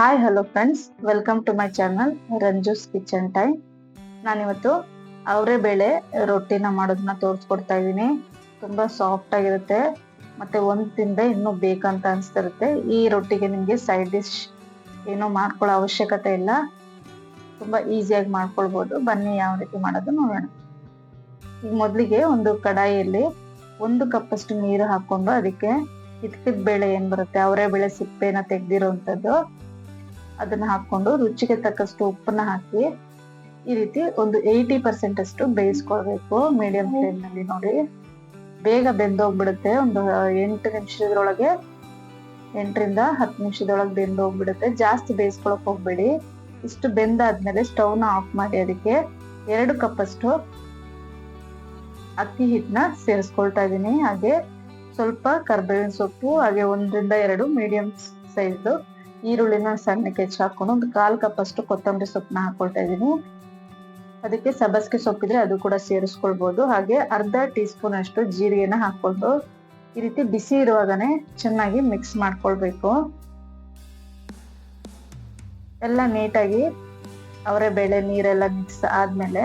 Hi hello friends, welcome to my channel Ranju's kitchen time. ನಾನಿವತ್ತು ಅವರೇ ಬೇಳೆ ರೊಟ್ಟಿನ ಮಾಡೋದನ್ನ ತೋರಿಸ್ಕೊಡ್ತಾ ಇದ್ದೀನಿ. ತುಂಬ ಸಾಫ್ಟ್ ಆಗಿರುತ್ತೆ ಮತ್ತು ಒಂದು ತಿಂದರೆ ಇನ್ನೂ ಬೇಕಂತ ಅನಿಸ್ತಿರುತ್ತೆ. ಈ ರೊಟ್ಟಿಗೆ ನಿಮಗೆ ಸೈಡ್ ಡಿಶ್ ಏನೂ ಮಾಡ್ಕೊಳ್ಳೋ ಅವಶ್ಯಕತೆ ಇಲ್ಲ, ತುಂಬ ಈಸಿಯಾಗಿ ಮಾಡ್ಕೊಳ್ಬೋದು. ಬನ್ನಿ ಯಾವ ರೀತಿ ಮಾಡೋದು ನೋಡೋಣ. ಈಗ ಮೊದಲಿಗೆ ಒಂದು ಕಡಾಯಿಯಲ್ಲಿ 1 ಕಪ್ಪಷ್ಟು ನೀರು ಹಾಕ್ಕೊಂಡು ಅದಕ್ಕೆ ಹಿತ್ಕಿದ ಬೇಳೆ ಏನು ಬರುತ್ತೆ, ಅವರೇ ಬೇಳೆ ಸಿಪ್ಪೆನ ತೆಗ್ದಿರೋಂಥದ್ದು, ಅದನ್ನ ಹಾಕೊಂಡು ರುಚಿಗೆ ತಕ್ಕಷ್ಟು ಉಪ್ಪನ್ನ ಹಾಕಿ ಈ ರೀತಿ ಒಂದು 80% ಅಷ್ಟು ಬೇಯಿಸ್ಕೊಳ್ಬೇಕು. ಮೀಡಿಯಂ ಫ್ಲೇಮ್ ನಲ್ಲಿ ನೋಡಿ, ಬೇಗ ಬೆಂದೋಗ್ಬಿಡುತ್ತೆ. ಒಂದು 8 ನಿಮಿಷದೊಳಗೆ 8ರಿಂದ 10 ನಿಮಿಷದೊಳಗೆ ಬೆಂದೋಗ್ಬಿಡುತ್ತೆ. ಜಾಸ್ತಿ ಬೇಯಿಸ್ಕೊಳಕ್ ಹೋಗ್ಬೇಡಿ. ಇಷ್ಟು ಬೆಂದಾದ್ಮೇಲೆ ಸ್ಟವ್ನ ಆಫ್ ಮಾಡಿ ಅದಕ್ಕೆ 2 ಕಪ್ ಅಷ್ಟು ಅಕ್ಕಿ ಹಿಟ್ಟನ್ನ ಸೇರಿಸ್ಕೊಳ್ತಾ ಇದ್ದೀನಿ. ಹಾಗೆ ಸ್ವಲ್ಪ ಕರ್ಬೇವಿನ ಸೊಪ್ಪು, ಹಾಗೆ 1ರಿಂದ 2 ಮೀಡಿಯಂ ಸೈಜ್ ಈರುಳ್ಳಿನ ಸಣ್ಣಕ್ಕೆ ಹೆಚ್ಚಾಕೊಂಡು ಒಂದು 1/4 ಕಪ್ ಅಷ್ಟು ಕೊತ್ತಂಬರಿ ಸೊಪ್ಪನ್ನ ಹಾಕೊಳ್ತಾ ಇದ್ದೀನಿ. ಅದಕ್ಕೆ ಸಬ್ಬಸಿಗೆ ಸೊಪ್ಪಿದ್ರೆ ಅದು ಕೂಡ ಸೇರಿಸ್ಕೊಳ್ಬಹುದು. ಹಾಗೆ ಅರ್ಧ ಟೀ ಸ್ಪೂನ್ ಅಷ್ಟು ಜೀರಿಗೆನ ಹಾಕೊಂಡು ಈ ರೀತಿ ಬಿಸಿ ಇರುವಾಗನೇ ಚೆನ್ನಾಗಿ ಮಿಕ್ಸ್ ಮಾಡ್ಕೊಳ್ಬೇಕು. ಎಲ್ಲ ನೀಟಾಗಿ ಅವರೇ ಬೇಳೆ ನೀರೆಲ್ಲ ಮಿಕ್ಸ್ ಆದ್ಮೇಲೆ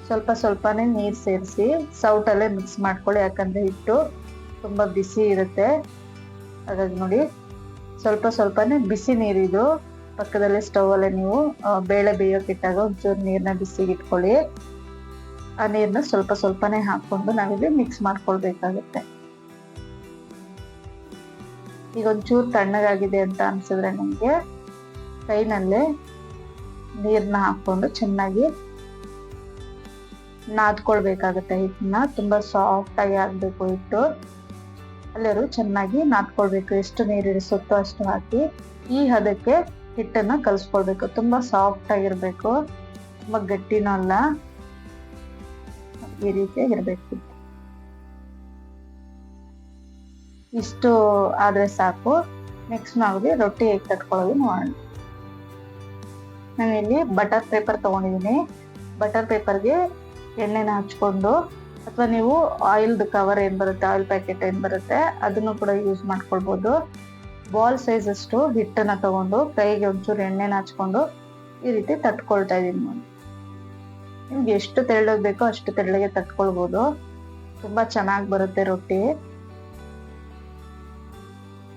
ಸ್ವಲ್ಪ ಸ್ವಲ್ಪನೇ ನೀರು ಸೇರಿಸಿ ಸೌಟಲ್ಲೇ ಮಿಕ್ಸ್ ಮಾಡ್ಕೊಳ್ಳಿ. ಯಾಕಂದ್ರೆ ಹಿಟ್ಟು ತುಂಬಾ ಬಿಸಿ ಇರುತ್ತೆ. ಹಾಗಾಗಿ ನೋಡಿ, ಸ್ವಲ್ಪ ಸ್ವಲ್ಪನೇ ಬಿಸಿ ನೀರಿದು. ಪಕ್ಕದಲ್ಲೇ ಸ್ಟವ್ ಅಲ್ಲೇ ನೀವು ಬೇಳೆ ಬೇಯೋಕೆ ಇಟ್ಟಾಗ ಒಂಚೂರು ನೀರನ್ನ ಬಿಸಿಗೆ ಇಟ್ಕೊಳ್ಳಿ. ಆ ನೀರನ್ನ ಸ್ವಲ್ಪ ಸ್ವಲ್ಪನೇ ಹಾಕೊಂಡು ನಾವಿಲ್ಲಿ ಮಿಕ್ಸ್ ಮಾಡ್ಕೊಳ್ಬೇಕಾಗುತ್ತೆ. ಈಗ ಒಂಚೂರು ತಣ್ಣಗಾಗಿದೆ ಅಂತ ಅನ್ಸಿದ್ರೆ ನಿಮ್ಗೆ ಕೈನಲ್ಲೇ ನೀರನ್ನ ಹಾಕೊಂಡು ಚೆನ್ನಾಗಿ ನಾದ್ಕೊಳ್ಬೇಕಾಗುತ್ತೆ. ಹಿಟ್ಟನ್ನ ತುಂಬಾ ಸಾಫ್ಟ್ ಆಗಿ ಆಗ್ಬೇಕು ಹಿಟ್ಟು. ಎಲ್ಲರೂ ಚೆನ್ನಾಗಿ ನಾದ್ಕೊಳ್ಬೇಕು. ಎಷ್ಟು ನೀರು ಇರಿಸುತ್ತೋ ಅಷ್ಟು ಹಾಕಿ ಈ ಹದಕ್ಕೆ ಹಿಟ್ಟನ್ನ ಕಲಿಸ್ಕೊಳ್ಬೇಕು. ತುಂಬಾ ಸಾಫ್ಟ್ ಆಗಿರ್ಬೇಕು, ತುಂಬಾ ಗಟ್ಟಿನೂ ಅಲ್ಲ, ಈ ರೀತಿಯಾಗಿ ಇರ್ಬೇಕು. ಇಷ್ಟು ಆದ್ರೆ ಸಾಕು. ನೆಕ್ಸ್ಟ್ ನಾವಿಲ್ಲಿ ರೊಟ್ಟಿ ಹೇಗೆ ತಟ್ಕೊಳ್ಳೋದು ನೋಡೋಣ. ನಾನಿಲ್ಲಿ ಬಟರ್ ಪೇಪರ್ ತಗೊಂಡಿದ್ದೀನಿ. ಬಟರ್ ಪೇಪರ್ಗೆ ಎಣ್ಣೆನ ಹಚ್ಕೊಂಡು, ಅಥವಾ ನೀವು ಆಯಿಲ್ದು ಕವರ್ ಏನ್ ಬರುತ್ತೆ, ಆಯಿಲ್ ಪ್ಯಾಕೆಟ್ ಏನ್ ಬರುತ್ತೆ, ಅದನ್ನು ಕೂಡ ಯೂಸ್ ಮಾಡ್ಕೊಳ್ಬಹುದು. ಬಾಲ್ ಸೈಜ್ ಅಷ್ಟು ಹಿಟ್ಟನ್ನ ತಗೊಂಡು ಕೈಗೆ ಒಂಚೂರು ಎಣ್ಣೆನ ಹಚ್ಕೊಂಡು ಈ ರೀತಿ ತಟ್ಕೊಳ್ತಾ ಇದೀನಿ ನೋಡಿ. ನಿಮ್ಗೆ ಎಷ್ಟು ತೆಳ್ಳಗೆ ಬೇಕೋ ಅಷ್ಟು ತೆಳ್ಳಗೆ ತಟ್ಕೊಳ್ಬಹುದು. ತುಂಬಾ ಚೆನ್ನಾಗಿ ಬರುತ್ತೆ ರೊಟ್ಟಿ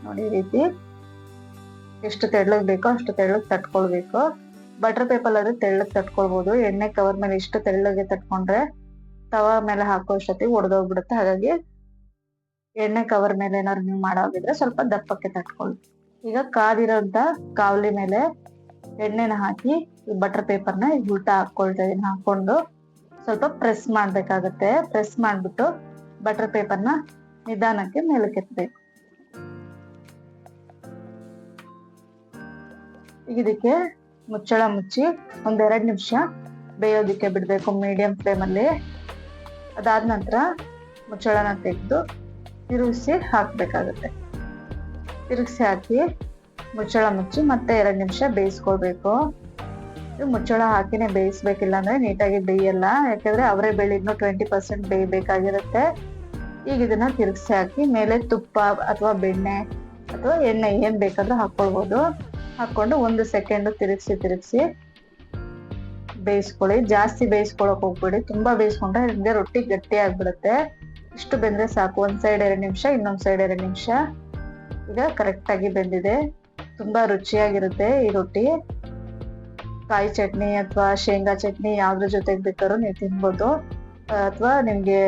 ನೋಡಿ. ಈ ರೀತಿ ಎಷ್ಟು ತೆಳ್ಳಗೆ ಬೇಕೋ ಅಷ್ಟು ತೆಳ್ಳಗೆ ತಟ್ಕೊಳ್ಬೇಕು. ಬಟರ್ ಪೇಪರ್ ಆದ್ರೆ ತೆಳ್ಳಗೆ ತಟ್ಕೊಳ್ಬಹುದು. ಎಣ್ಣೆ ಕವರ್ ಮೇಲೆ ಎಷ್ಟು ತೆಳ್ಳಗೆ ತಟ್ಕೊಂಡ್ರೆ ತವಾ ಮೇಲೆ ಹಾಕೋ ಅಷ್ಟೊತ್ತಿಗೆ ಒಡೆದೋಗ್ಬಿಡುತ್ತೆ. ಹಾಗಾಗಿ ಎಣ್ಣೆ ಕವರ್ ಮೇಲೆ ಏನಾದ್ರು ನೀವು ಮಾಡೋಗಿದ್ರೆ ಸ್ವಲ್ಪ ದಪ್ಪಕ್ಕೆ ತಟ್ಕೊಳ್ಳಿ. ಈಗ ಕಾದಿರೋಂತ ಕಾವಲಿ ಮೇಲೆ ಎಣ್ಣೆನ ಹಾಕಿ ಈ ಬಟರ್ ಪೇಪರ್ನ ಉಲ್ಟಾ ಹಾಕೊಳ್ತಾ ಇದೀನಿ. ಹಾಕೊಂಡು ಸ್ವಲ್ಪ ಪ್ರೆಸ್ ಮಾಡ್ಬೇಕಾಗತ್ತೆ. ಪ್ರೆಸ್ ಮಾಡ್ಬಿಟ್ಟು ಬಟರ್ ಪೇಪರ್ನ ನಿಧಾನಕ್ಕೆ ಮೇಲಕ್ಕೆ ಎತ್ತಬೇಕು. ಈಗ ಇದಕ್ಕೆ ಮುಚ್ಚಳ ಮುಚ್ಚಿ 1-2 ನಿಮಿಷ ಬೇಯೋದಿಕ್ಕೆ ಬಿಡ್ಬೇಕು ಮೀಡಿಯಂ ಫ್ಲೇಮ್ ಅಲ್ಲಿ. ಅದಾದ ನಂತರ ಮುಚ್ಚಳನ ತೆಗೆದು ತಿರುಗಿಸಿ ಹಾಕ್ಬೇಕಾಗುತ್ತೆ. ತಿರುಗಿಸಿ ಹಾಕಿ ಮುಚ್ಚಳ ಮುಚ್ಚಿ ಮತ್ತೆ 2 ನಿಮಿಷ ಬೇಯಿಸ್ಕೊಳ್ಬೇಕು. ಮುಚ್ಚಳ ಹಾಕಿನೇ ಬೇಯಿಸ್ಬೇಕಿಲ್ಲ ಅಂದ್ರೆ ನೀಟಾಗಿ ಬೇಯಲ್ಲ. ಯಾಕಂದ್ರೆ ಅವರೇ ಬೇಳೆ ಇನ್ನೂ 20% ಬೇಯಬೇಕಾಗಿರುತ್ತೆ. ಈಗ ಇದನ್ನ ತಿರುಗಿಸಿ ಹಾಕಿ ಮೇಲೆ ತುಪ್ಪ ಅಥವಾ ಬೆಣ್ಣೆ ಅಥವಾ ಎಣ್ಣೆ ಏನ್ ಬೇಕಾದ್ರೂ ಹಾಕೊಳ್ಬಹುದು. ಹಾಕೊಂಡು 1 ಸೆಕೆಂಡ್ ತಿರುಗಿಸಿ ಬೇಯಿಸ್ಕೊಳ್ಳಿ. ಜಾಸ್ತಿ ಬೇಯಿಸ್ಕೊಳಕ್ ಹೋಗ್ಬೇಡಿ. ತುಂಬಾ ಬೇಯಿಸ್ಕೊಂಡ್ರೆ ನಿಮ್ಗೆ ರೊಟ್ಟಿ ಗಟ್ಟಿ ಆಗ್ಬಿಡುತ್ತೆ. ಇಷ್ಟು ಬೆಂದ್ರೆ ಸಾಕು. ಒಂದ್ ಸೈಡ್ 2 ನಿಮಿಷ, ಇನ್ನೊಂದ್ ಸೈಡ್ 2 ನಿಮಿಷ. ಈಗ ಕರೆಕ್ಟ್ ಆಗಿ ಬೆಂದಿದೆ. ತುಂಬಾ ರುಚಿಯಾಗಿರುತ್ತೆ ಈ ರೊಟ್ಟಿ. ಕಾಯಿ ಚಟ್ನಿ ಅಥವಾ ಶೇಂಗಾ ಚಟ್ನಿ ಯಾವ್ದ್ರ ಜೊತೆಗೆ ಬೇಕಾದ್ರೂ ನೀವು ತಿನ್ಬೋದು. ಅಥವಾ ನಿಮ್ಗೆ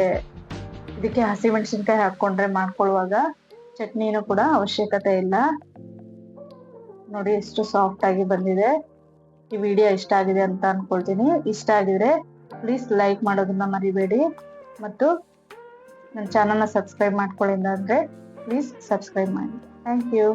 ಇದಕ್ಕೆ ಹಸಿಮೆಣಸಿನ್ಕಾಯಿ ಹಾಕೊಂಡ್ರೆ ಮಾಡ್ಕೊಳ್ಳುವಾಗ ಚಟ್ನಿನೂ ಕೂಡ ಅವಶ್ಯಕತೆ ಇಲ್ಲ. ನೋಡಿ ಎಷ್ಟು ಸಾಫ್ಟ್ ಆಗಿ ಬಂದಿದೆ. ಈ ವಿಡಿಯೋ ಇಷ್ಟ ಆಗಿದೆ ಅಂತ ಅನ್ಕೊಳ್ತೀನಿ. ಇಷ್ಟ ಆಗಿದ್ರೆ ಪ್ಲೀಸ್ ಲೈಕ್ ಮಾಡೋದನ್ನ ಮರಿಬೇಡಿ. ಮತ್ತು ನನ್ನ ಚಾನಲ್ನ ಸಬ್ಸ್ಕ್ರೈಬ್ ಮಾಡ್ಕೊಳ್ಳಿಲ್ಲ ಅಂದ್ರೆ ಪ್ಲೀಸ್ ಸಬ್ಸ್ಕ್ರೈಬ್ ಮಾಡಿ. Thank you.